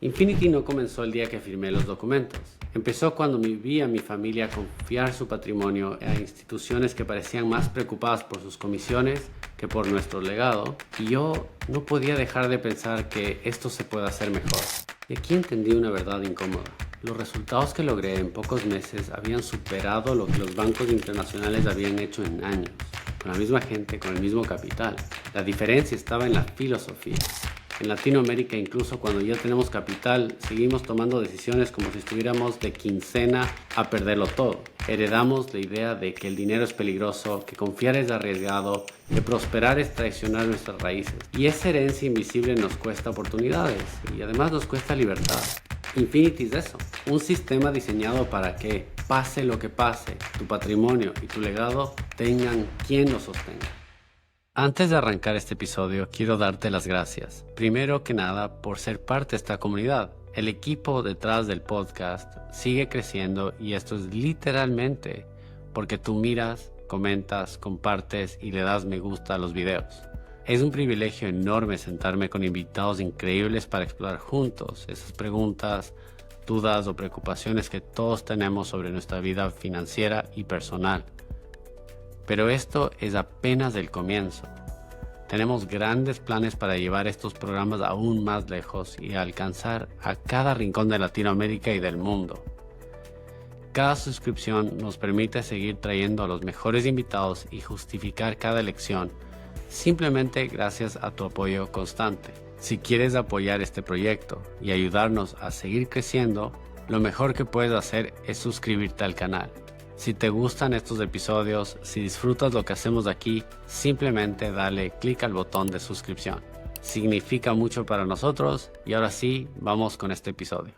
Infinity no comenzó el día que firmé los documentos. Empezó cuando vi a mi familia confiar su patrimonio a instituciones que parecían más preocupadas por sus comisiones que por nuestro legado, y yo no podía dejar de pensar que esto se puede hacer mejor. Y aquí entendí una verdad incómoda. Los resultados que logré en pocos meses habían superado lo que los bancos internacionales habían hecho en años, con la misma gente, con el mismo capital. La diferencia estaba en la filosofía. En Latinoamérica, incluso cuando ya tenemos capital, seguimos tomando decisiones como si estuviéramos de quincena a perderlo todo. Heredamos la idea de que el dinero es peligroso, que confiar es arriesgado, que prosperar es traicionar nuestras raíces. Y esa herencia invisible nos cuesta oportunidades y además nos cuesta libertad. Infinity es eso, un sistema diseñado para que, pase lo que pase, tu patrimonio y tu legado tengan quien lo sostenga. Antes de arrancar este episodio, quiero darte las gracias. Primero que nada, por ser parte de esta comunidad. El equipo detrás del podcast sigue creciendo y esto es literalmente porque tú miras, comentas, compartes y le das me gusta a los videos. Es un privilegio enorme sentarme con invitados increíbles para explorar juntos esas preguntas, dudas o preocupaciones que todos tenemos sobre nuestra vida financiera y personal. Pero esto es apenas el comienzo. Tenemos grandes planes para llevar estos programas aún más lejos y alcanzar a cada rincón de Latinoamérica y del mundo. Cada suscripción nos permite seguir trayendo a los mejores invitados y justificar cada elección, simplemente gracias a tu apoyo constante. Si quieres apoyar este proyecto y ayudarnos a seguir creciendo, lo mejor que puedes hacer es suscribirte al canal. Si te gustan estos episodios, si disfrutas lo que hacemos aquí, simplemente dale clic al botón de suscripción. Significa mucho para nosotros y ahora sí, vamos con este episodio.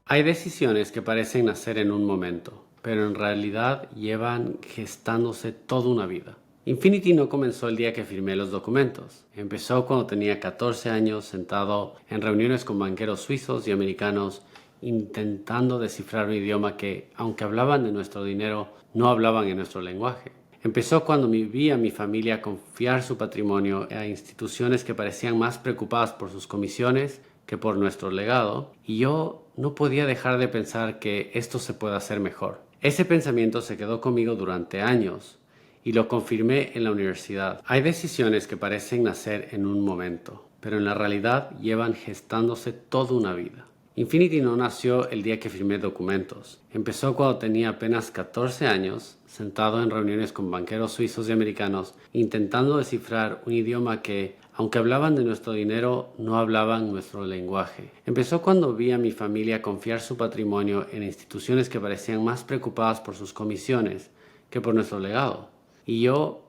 Hay decisiones que parecen nacer en un momento, pero en realidad llevan gestándose toda una vida. Infinity no comenzó el día que firmé los documentos. Empezó cuando tenía 14 años sentado en reuniones con banqueros suizos y americanos intentando descifrar un idioma que, aunque hablaban de nuestro dinero, no hablaban en nuestro lenguaje. Empezó cuando vi a mi familia confiar su patrimonio a instituciones que parecían más preocupadas por sus comisiones que por nuestro legado, y yo no podía dejar de pensar que esto se puede hacer mejor. Ese pensamiento se quedó conmigo durante años y lo confirmé en la universidad. Hay decisiones que parecen nacer en un momento, pero en la realidad llevan gestándose toda una vida. Infinity no nació el día que firmé documentos. Empezó cuando tenía apenas 14 años, sentado en reuniones con banqueros suizos y americanos, intentando descifrar un idioma que, aunque hablaban de nuestro dinero, no hablaban nuestro lenguaje. Empezó cuando vi a mi familia confiar su patrimonio en instituciones que parecían más preocupadas por sus comisiones que por nuestro legado. Y yo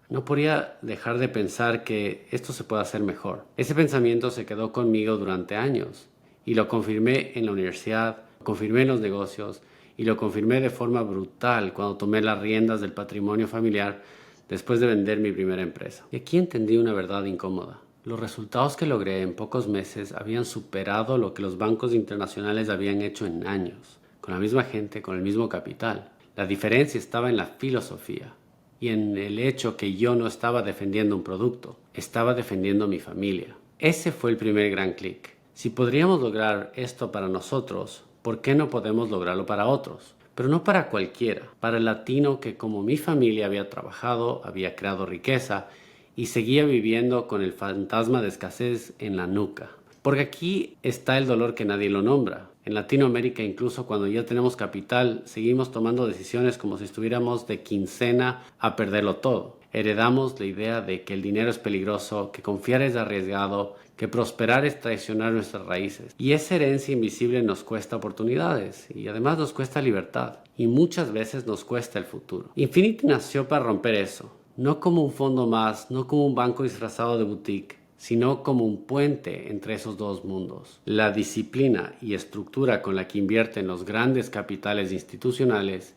no podía dejar de pensar que esto se puede hacer mejor. Ese pensamiento se quedó conmigo durante años. Y lo confirmé en la universidad, lo confirmé en los negocios y lo confirmé de forma brutal cuando tomé las riendas del patrimonio familiar después de vender mi primera empresa. Y aquí entendí una verdad incómoda. Los resultados que logré en pocos meses habían superado lo que los bancos internacionales habían hecho en años, con la misma gente, con el mismo capital. La diferencia estaba en la filosofía y en el hecho que yo no estaba defendiendo un producto, estaba defendiendo mi familia. Ese fue el primer gran clic. Si podríamos lograr esto para nosotros, ¿por qué no podemos lograrlo para otros? Pero no para cualquiera, para el latino que como mi familia había trabajado, había creado riqueza y seguía viviendo con el fantasma de escasez en la nuca. Porque aquí está el dolor que nadie lo nombra. En Latinoamérica, incluso cuando ya tenemos capital, seguimos tomando decisiones como si estuviéramos de quincena a perderlo todo. Heredamos la idea de que el dinero es peligroso, que confiar es arriesgado, que prosperar es traicionar nuestras raíces. Y esa herencia invisible nos cuesta oportunidades y además nos cuesta libertad. Y muchas veces nos cuesta el futuro. Infinity nació para romper eso. No como un fondo más, no como un banco disfrazado de boutique, sino como un puente entre esos dos mundos. La disciplina y estructura con la que invierten los grandes capitales institucionales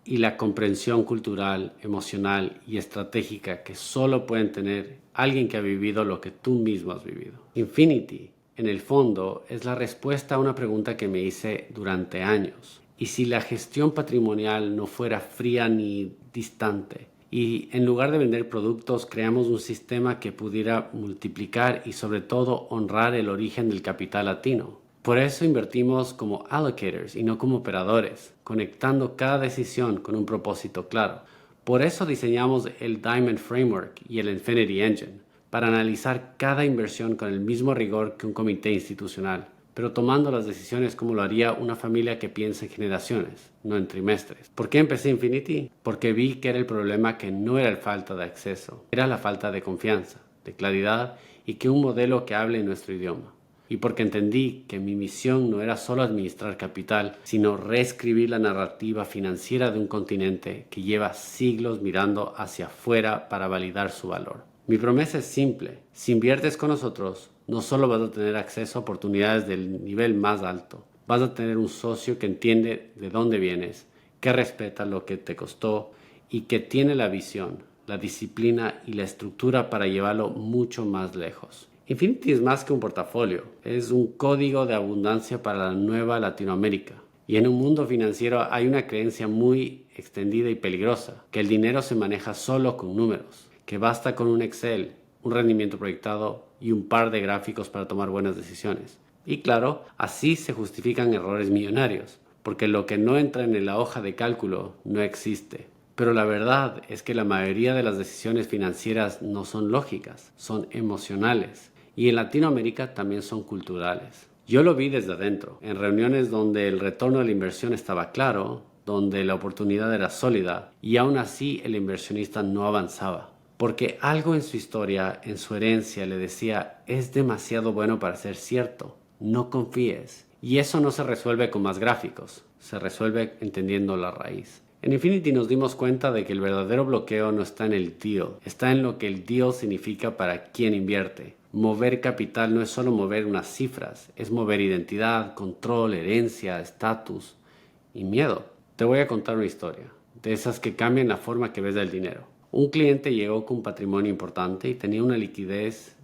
y la comprensión cultural, emocional y estratégica que solo pueden tener alguien que ha vivido lo que tú mismo has vivido. Infinity, en el fondo, es la respuesta a una pregunta que me hice durante años. ¿Y si la gestión patrimonial no fuera fría ni distante? Y en lugar de vender productos, creamos un sistema que pudiera multiplicar y sobre todo honrar el origen del capital latino. Por eso invertimos como allocators y no como operadores, conectando cada decisión con un propósito claro. Por eso diseñamos el Diamond Framework y el Infinity Engine, para analizar cada inversión con el mismo rigor que un comité institucional, pero tomando las decisiones como lo haría una familia que piensa en generaciones, no en trimestres. ¿Por qué empecé Infinity? Porque vi que era el problema que no era la falta de acceso, era la falta de confianza, de claridad y que un modelo que hable nuestro idioma. Y porque entendí que mi misión no era solo administrar capital, sino reescribir la narrativa financiera de un continente que lleva siglos mirando hacia afuera para validar su valor. Mi promesa es simple: si inviertes con nosotros, no solo vas a tener acceso a oportunidades del nivel más alto, vas a tener un socio que entiende de dónde vienes, que respeta lo que te costó y que tiene la visión, la disciplina y la estructura para llevarlo mucho más lejos. Infinity es más que un portafolio, es un código de abundancia para la nueva Latinoamérica. Y en un mundo financiero hay una creencia muy extendida y peligrosa, que el dinero se maneja solo con números, que basta con un Excel, un rendimiento proyectado y un par de gráficos para tomar buenas decisiones. Y claro, así se justifican errores millonarios, porque lo que no entra en la hoja de cálculo no existe. Pero la verdad es que la mayoría de las decisiones financieras no son lógicas, son emocionales. Y en Latinoamérica también son culturales. Yo lo vi desde adentro, en reuniones donde el retorno de la inversión estaba claro, donde la oportunidad era sólida, y aún así el inversionista no avanzaba. Porque algo en su historia, en su herencia, le decía: es demasiado bueno para ser cierto, no confíes. Y eso no se resuelve con más gráficos, se resuelve entendiendo la raíz. En Infinity nos dimos cuenta de que el verdadero bloqueo no está en el deal, está en lo que el deal significa para quien invierte. Mover capital no es solo mover unas cifras, es mover identidad, control, herencia, estatus y miedo. Te voy a contar una historia, de esas que cambian la forma que ves del dinero. Un cliente llegó con un patrimonio importante y tenía una liquidez,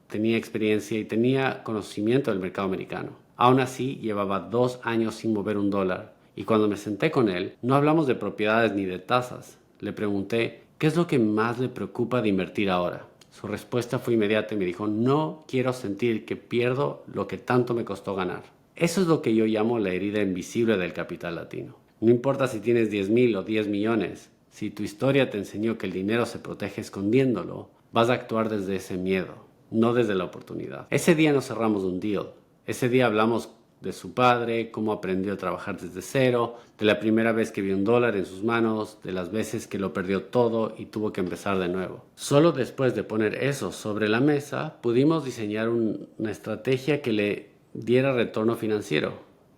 tenía experiencia y tenía conocimiento del mercado americano. Aún así, llevaba 2 años sin mover un dólar. Y cuando me senté con él, no hablamos de propiedades ni de tasas. Le pregunté: ¿qué es lo que más le preocupa de invertir ahora? Su respuesta fue inmediata y me dijo: no quiero sentir que pierdo lo que tanto me costó ganar. Eso es lo que yo llamo la herida invisible del capital latino. No importa si tienes 10,000 o 10 millones, si tu historia te enseñó que el dinero se protege escondiéndolo, vas a actuar desde ese miedo, no desde la oportunidad. Ese día no cerramos un deal. Ese día hablamos de su padre, cómo aprendió a trabajar desde cero, de la primera vez que vio un dólar en sus manos, de las veces que lo perdió todo y tuvo que empezar de nuevo. Solo después de poner eso sobre la mesa, pudimos diseñar una estrategia que le diera retorno financiero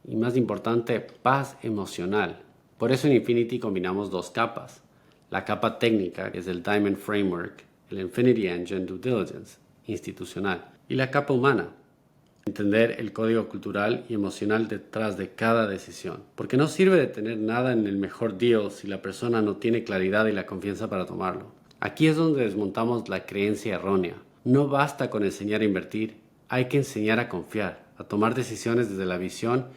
y, más importante, paz emocional. Por eso en Infinity combinamos 2 capas. La capa técnica, que es el Diamond Framework, el Infinity Engine Due Diligence, institucional, y la capa humana, entender el código cultural y emocional detrás de cada decisión. Porque no sirve de tener nada en el mejor deal si la persona no tiene claridad y la confianza para tomarlo. Aquí es donde desmontamos la creencia errónea. No basta con enseñar a invertir, hay que enseñar a confiar, a tomar decisiones desde la visión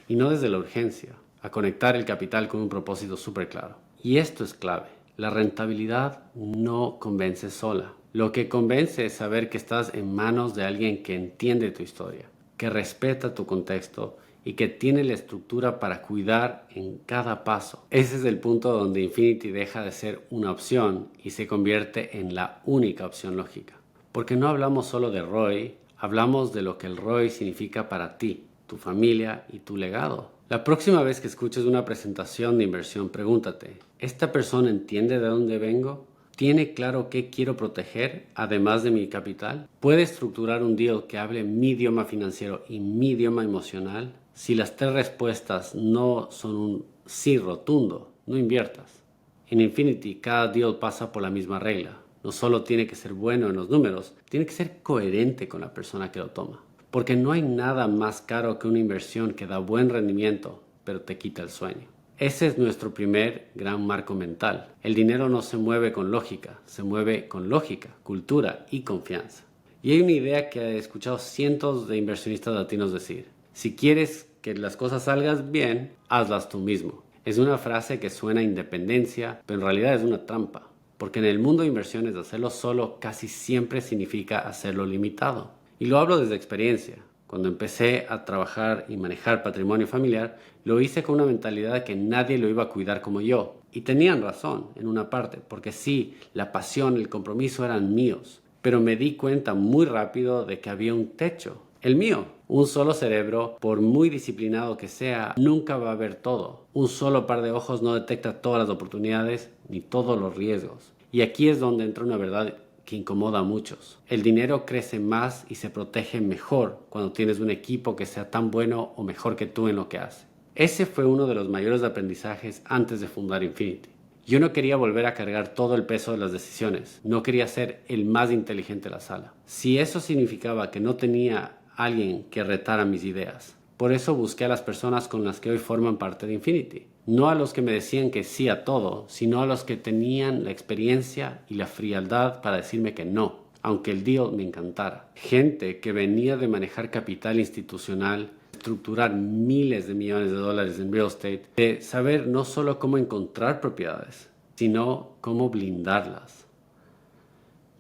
y no desde la urgencia, a conectar el capital con un propósito súper claro. Y esto es clave. La rentabilidad no convence sola. Lo que convence es saber que estás en manos de alguien que entiende tu historia, que respeta tu contexto y que tiene la estructura para cuidar en cada paso. Ese es el punto donde Infinity deja de ser una opción y se convierte en la única opción lógica. Porque no hablamos solo de ROI, hablamos de lo que el ROI significa para ti, tu familia y tu legado. La próxima vez que escuches una presentación de inversión, pregúntate: ¿esta persona entiende de dónde vengo? ¿Tiene claro qué quiero proteger además de mi capital? ¿Puede estructurar un deal que hable mi idioma financiero y mi idioma emocional? Si las 3 respuestas no son un sí rotundo, no inviertas. En Infinity, cada deal pasa por la misma regla. No solo tiene que ser bueno en los números, tiene que ser coherente con la persona que lo toma. Porque no hay nada más caro que una inversión que da buen rendimiento, pero te quita el sueño. Ese es nuestro primer gran marco mental. El dinero no se mueve con lógica, se mueve con lógica, cultura y confianza. Y hay una idea que he escuchado cientos de inversionistas latinos decir: si quieres que las cosas salgan bien, hazlas tú mismo. Es una frase que suena a independencia, pero en realidad es una trampa. Porque en el mundo de inversiones, hacerlo solo casi siempre significa hacerlo limitado. Y lo hablo desde experiencia. Cuando empecé a trabajar y manejar patrimonio familiar, lo hice con una mentalidad de que nadie lo iba a cuidar como yo. Y tenían razón en una parte, porque sí, la pasión, el compromiso eran míos. Pero me di cuenta muy rápido de que había un techo, el mío. Un solo cerebro, por muy disciplinado que sea, nunca va a ver todo. Un solo par de ojos no detecta todas las oportunidades ni todos los riesgos. Y aquí es donde entra una verdad que incomoda a muchos. El dinero crece más y se protege mejor cuando tienes un equipo que sea tan bueno o mejor que tú en lo que hace. Ese fue uno de los mayores aprendizajes antes de fundar Infinity. Yo no quería volver a cargar todo el peso de las decisiones. No quería ser el más inteligente de la sala. Si eso significaba que no tenía alguien que retara mis ideas. Por eso busqué a las personas con las que hoy forman parte de Infinity. No a los que me decían que sí a todo, sino a los que tenían la experiencia y la frialdad para decirme que no, aunque el deal me encantara. Gente que venía de manejar capital institucional, estructurar miles de millones de dólares en real estate, de saber no solo cómo encontrar propiedades, sino cómo blindarlas.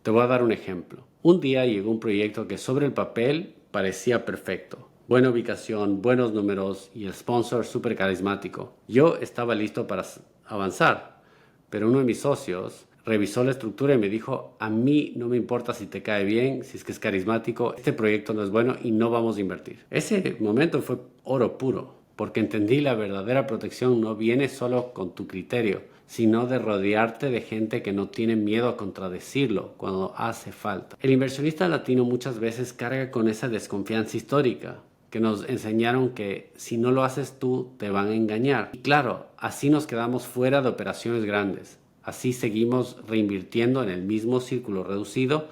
Te voy a dar un ejemplo. Un día llegó un proyecto que sobre el papel parecía perfecto. Buena ubicación, buenos números y el sponsor súper carismático. Yo estaba listo para avanzar, pero uno de mis socios revisó la estructura y me dijo, a mí no me importa si te cae bien, si es que es carismático, este proyecto no es bueno y no vamos a invertir. Ese momento fue oro puro, porque entendí la verdadera protección no viene solo con tu criterio, sino de rodearte de gente que no tiene miedo a contradecirlo cuando hace falta. El inversionista latino muchas veces carga con esa desconfianza histórica, que nos enseñaron que si no lo haces tú, te van a engañar. Y claro, así nos quedamos fuera de operaciones grandes. Así seguimos reinvirtiendo en el mismo círculo reducido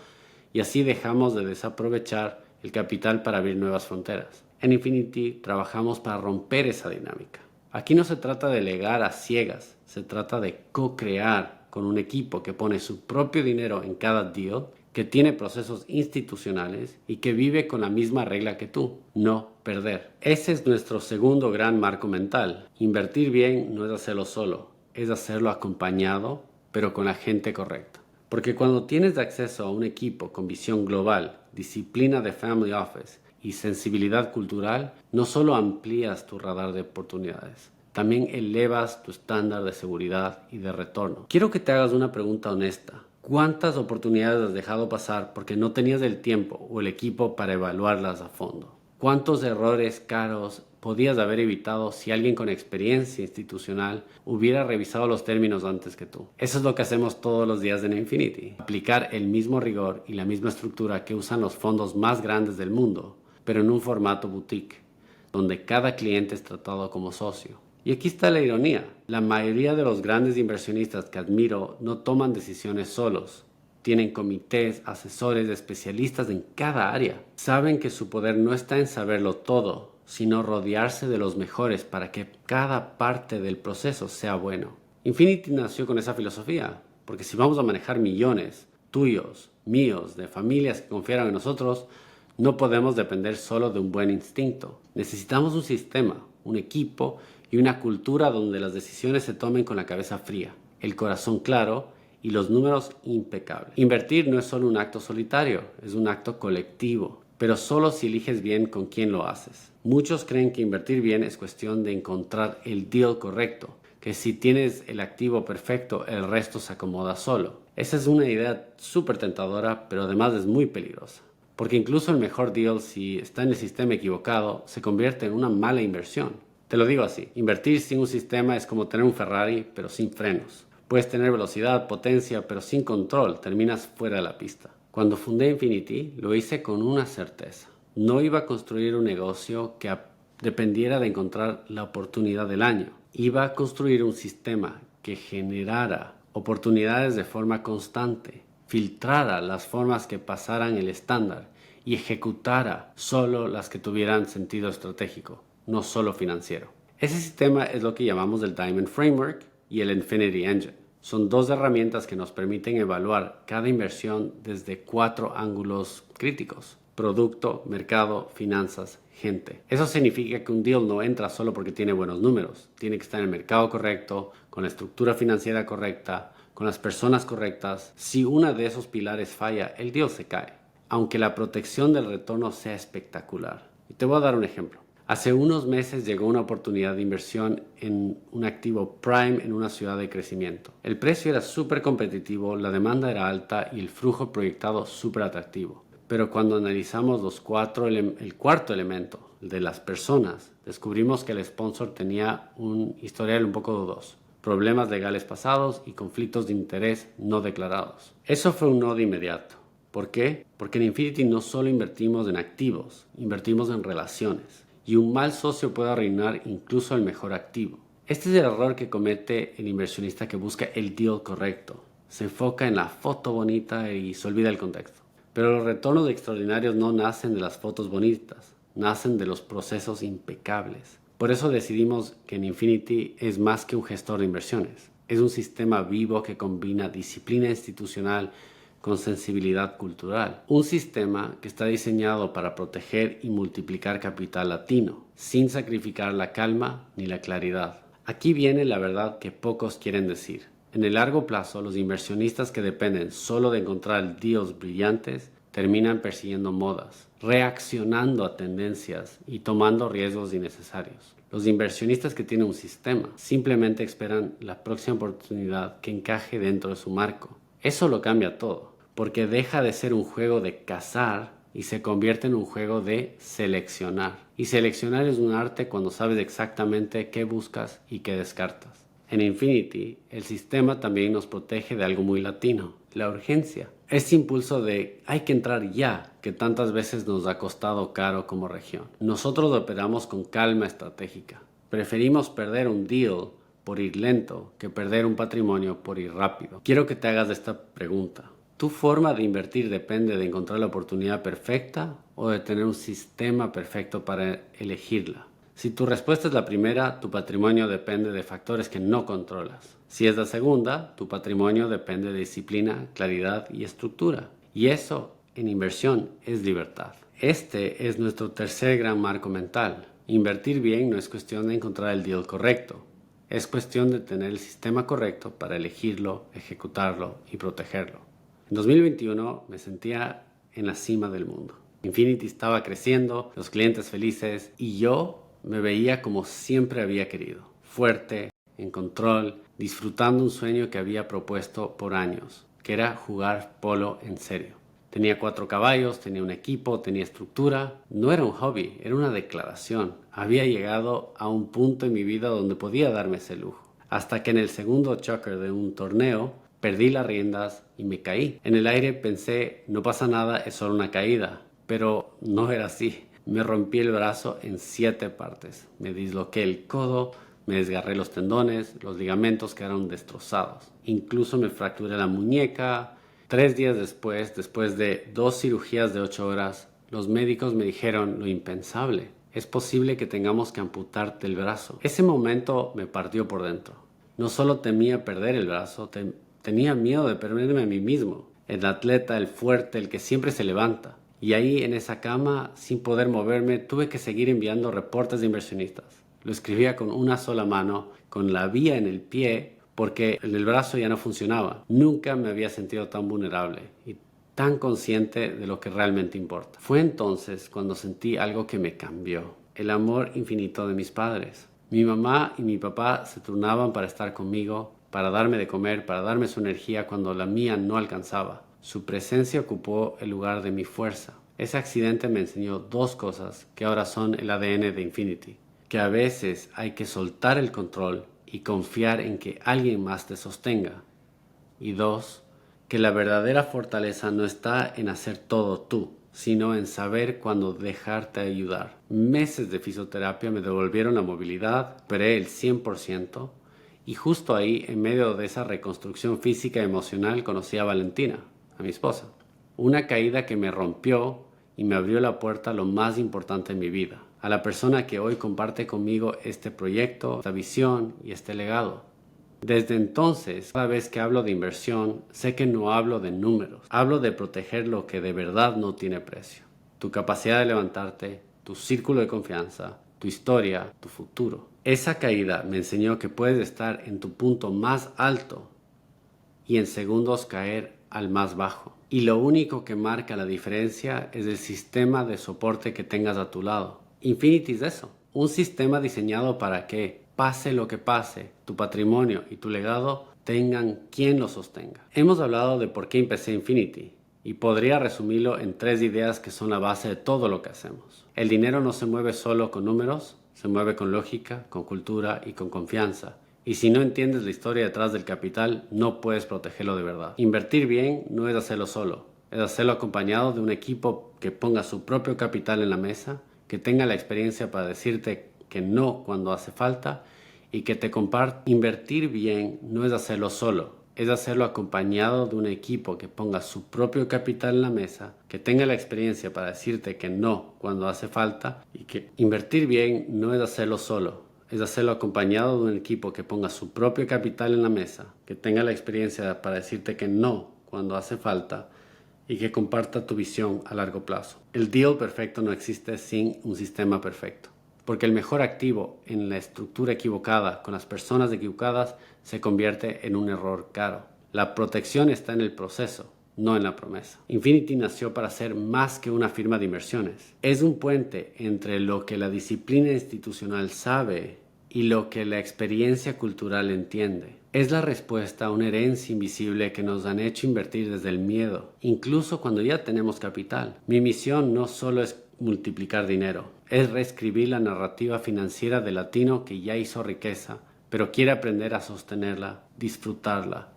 y así dejamos de desaprovechar el capital para abrir nuevas fronteras. En Infinity trabajamos para romper esa dinámica. Aquí no se trata de delegar a ciegas, se trata de co-crear con un equipo que pone su propio dinero en cada deal, que tiene procesos institucionales y que vive con la misma regla que tú, no perder. Ese es nuestro segundo gran marco mental. Invertir bien no es hacerlo solo, es hacerlo acompañado, pero con la gente correcta. Porque cuando tienes acceso a un equipo con visión global, disciplina de family office y sensibilidad cultural, no solo amplías tu radar de oportunidades, también elevas tu estándar de seguridad y de retorno. Quiero que te hagas una pregunta honesta. ¿Cuántas oportunidades has dejado pasar porque no tenías el tiempo o el equipo para evaluarlas a fondo? ¿Cuántos errores caros podías haber evitado si alguien con experiencia institucional hubiera revisado los términos antes que tú? Eso es lo que hacemos todos los días en Infinity. Aplicar el mismo rigor y la misma estructura que usan los fondos más grandes del mundo, pero en un formato boutique, donde cada cliente es tratado como socio. Y aquí está la ironía. La mayoría de los grandes inversionistas que admiro no toman decisiones solos. Tienen comités, asesores, especialistas en cada área. Saben que su poder no está en saberlo todo, sino rodearse de los mejores para que cada parte del proceso sea bueno. Infinity nació con esa filosofía, porque si vamos a manejar millones, tuyos, míos, de familias que confiaron en nosotros, no podemos depender solo de un buen instinto. Necesitamos un sistema, un equipo y una cultura donde las decisiones se tomen con la cabeza fría, el corazón claro y los números impecables. Invertir no es solo un acto solitario, es un acto colectivo, pero solo si eliges bien con quién lo haces. Muchos creen que invertir bien es cuestión de encontrar el deal correcto, que si tienes el activo perfecto, el resto se acomoda solo. Esa es una idea súper tentadora, pero además es muy peligrosa. Porque incluso el mejor deal, si está en el sistema equivocado, se convierte en una mala inversión. Te lo digo así, invertir sin un sistema es como tener un Ferrari, pero sin frenos. Puedes tener velocidad, potencia, pero sin control, terminas fuera de la pista. Cuando fundé Infinity, lo hice con una certeza. No iba a construir un negocio que dependiera de encontrar la oportunidad del año. Iba a construir un sistema que generara oportunidades de forma constante, filtrara las formas que pasaran el estándar y ejecutara solo las que tuvieran sentido estratégico, no solo financiero. Ese sistema es lo que llamamos el Diamond Framework y el Infinity Engine. Son dos herramientas que nos permiten evaluar cada inversión desde 4 ángulos críticos: producto, mercado, finanzas, gente. Eso significa que un deal no entra solo porque tiene buenos números. Tiene que estar en el mercado correcto, con la estructura financiera correcta, con las personas correctas. Si una de esos pilares falla, el deal se cae, aunque la protección del retorno sea espectacular. Y te voy a dar un ejemplo. Hace unos meses llegó una oportunidad de inversión en un activo prime en una ciudad de crecimiento. El precio era súper competitivo, la demanda era alta y el flujo proyectado súper atractivo. Pero cuando analizamos el cuarto elemento de las personas, descubrimos que el sponsor tenía un historial un poco dudoso, problemas legales pasados y conflictos de interés no declarados. Eso fue un no de inmediato. ¿Por qué? Porque en Infinity no solo invertimos en activos, invertimos en relaciones. Y un mal socio puede arruinar incluso el mejor activo. Este es el error que comete el inversionista que busca el deal correcto. Se enfoca en la foto bonita y se olvida el contexto. Pero los retornos extraordinarios no nacen de las fotos bonitas, nacen de los procesos impecables. Por eso decidimos que en Infinity es más que un gestor de inversiones. Es un sistema vivo que combina disciplina institucional con sensibilidad cultural. Un sistema que está diseñado para proteger y multiplicar capital latino, sin sacrificar la calma ni la claridad. Aquí viene la verdad que pocos quieren decir. En el largo plazo, los inversionistas que dependen solo de encontrar deals brillantes terminan persiguiendo modas, reaccionando a tendencias y tomando riesgos innecesarios. Los inversionistas que tienen un sistema simplemente esperan la próxima oportunidad que encaje dentro de su marco. Eso lo cambia todo, porque deja de ser un juego de cazar y se convierte en un juego de seleccionar. Y seleccionar es un arte cuando sabes exactamente qué buscas y qué descartas. En Infinity, el sistema también nos protege de algo muy latino, la urgencia. Ese impulso de hay que entrar ya, que tantas veces nos ha costado caro como región. Nosotros operamos con calma estratégica. Preferimos perder un deal por ir lento que perder un patrimonio por ir rápido. Quiero que te hagas esta pregunta. ¿Tu forma de invertir depende de encontrar la oportunidad perfecta o de tener un sistema perfecto para elegirla? Si tu respuesta es la primera, tu patrimonio depende de factores que no controlas. Si es la segunda, tu patrimonio depende de disciplina, claridad y estructura. Y eso, en inversión, es libertad. Este es nuestro tercer gran marco mental. Invertir bien no es cuestión de encontrar el deal correcto. Es cuestión de tener el sistema correcto para elegirlo, ejecutarlo y protegerlo. En 2021 me sentía en la cima del mundo. Infinity estaba creciendo, los clientes felices y yo me veía como siempre había querido. Fuerte, en control, disfrutando un sueño que había propuesto por años, que era jugar polo en serio. Tenía 4 caballos, tenía un equipo, tenía estructura. No era un hobby, era una declaración. Había llegado a un punto en mi vida donde podía darme ese lujo. Hasta que en el segundo choker de un torneo, perdí las riendas y me caí. En el aire pensé, no pasa nada, es solo una caída. Pero no era así. Me rompí el brazo en 7 partes. Me disloqué el codo, me desgarré los tendones, los ligamentos quedaron destrozados. Incluso me fracturé la muñeca. 3 días después de 2 cirugías de 8 horas, los médicos me dijeron lo impensable. Es posible que tengamos que amputarte el brazo. Ese momento me partió por dentro. No solo temía perder el brazo, tenía miedo de perderme a mí mismo. El atleta, el fuerte, el que siempre se levanta. Y ahí en esa cama, sin poder moverme, tuve que seguir enviando reportes de inversionistas. Lo escribía con una sola mano, con la vía en el pie, porque el brazo ya no funcionaba. Nunca me había sentido tan vulnerable y tan consciente de lo que realmente importa. Fue entonces cuando sentí algo que me cambió. El amor infinito de mis padres. Mi mamá y mi papá se turnaban para estar conmigo, para darme de comer, para darme su energía cuando la mía no alcanzaba. Su presencia ocupó el lugar de mi fuerza. Ese accidente me enseñó 2 cosas que ahora son el ADN de Infinity. Que a veces hay que soltar el control y confiar en que alguien más te sostenga. Y 2, que la verdadera fortaleza no está en hacer todo tú, sino en saber cuándo dejarte ayudar. Meses de fisioterapia me devolvieron la movilidad, recuperé el 100%, y justo ahí, en medio de esa reconstrucción física y emocional, conocí a Valentina, a mi esposa. Una caída que me rompió y me abrió la puerta a lo más importante en mi vida, a la persona que hoy comparte conmigo este proyecto, esta visión y este legado. Desde entonces, cada vez que hablo de inversión, sé que no hablo de números, hablo de proteger lo que de verdad no tiene precio. Tu capacidad de levantarte, tu círculo de confianza, tu historia, tu futuro. Esa caída me enseñó que puedes estar en tu punto más alto y en segundos caer al más bajo. Y lo único que marca la diferencia es el sistema de soporte que tengas a tu lado. Infinity es eso, un sistema diseñado para que, pase lo que pase, tu patrimonio y tu legado tengan quien lo sostenga. Hemos hablado de por qué empecé Infinity y podría resumirlo en 3 ideas que son la base de todo lo que hacemos. El dinero no se mueve solo con números, se mueve con lógica, con cultura y con confianza. Y si no entiendes la historia detrás del capital, no puedes protegerlo de verdad. Invertir bien no es hacerlo solo, es hacerlo acompañado de un equipo que ponga su propio capital en la mesa, que tenga la experiencia para decirte que no cuando hace falta y que te comparta. Invertir bien no es hacerlo solo, es hacerlo acompañado de un equipo que ponga su propio capital en la mesa, que tenga la experiencia para decirte que no cuando hace falta y que invertir bien no es hacerlo solo, es hacerlo acompañado de un equipo que ponga su propio capital en la mesa, que tenga la experiencia para decirte que no cuando hace falta y que comparta tu visión a largo plazo. El deal perfecto no existe sin un sistema perfecto, porque el mejor activo en la estructura equivocada, con las personas equivocadas, se convierte en un error caro. La protección está en el proceso, no en la promesa. Infinity nació para ser más que una firma de inversiones. Es un puente entre lo que la disciplina institucional sabe y lo que la experiencia cultural entiende. Es la respuesta a una herencia invisible que nos han hecho invertir desde el miedo, incluso cuando ya tenemos capital. Mi misión no solo es multiplicar dinero, es reescribir la narrativa financiera del latino que ya hizo riqueza, pero quiere aprender a sostenerla, disfrutarla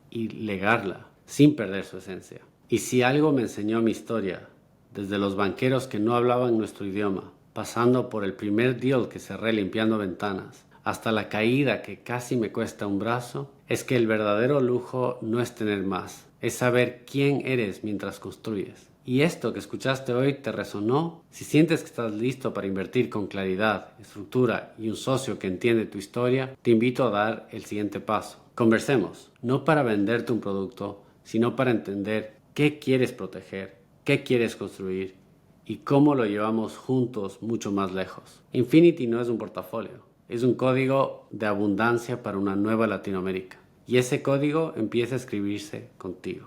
y legarla sin perder su esencia. Y si algo me enseñó mi historia, desde los banqueros que no hablaban nuestro idioma, pasando por el primer deal que cerré limpiando ventanas, hasta la caída que casi me cuesta un brazo, es que el verdadero lujo no es tener más, es saber quién eres mientras construyes. Y esto que escuchaste hoy te resonó. Si sientes que estás listo para invertir con claridad, estructura y un socio que entiende tu historia, te invito a dar el siguiente paso. Conversemos, no para venderte un producto, sino para entender qué quieres proteger, qué quieres construir y cómo lo llevamos juntos mucho más lejos. Infinity no es un portafolio, es un código de abundancia para una nueva Latinoamérica. Y ese código empieza a escribirse contigo.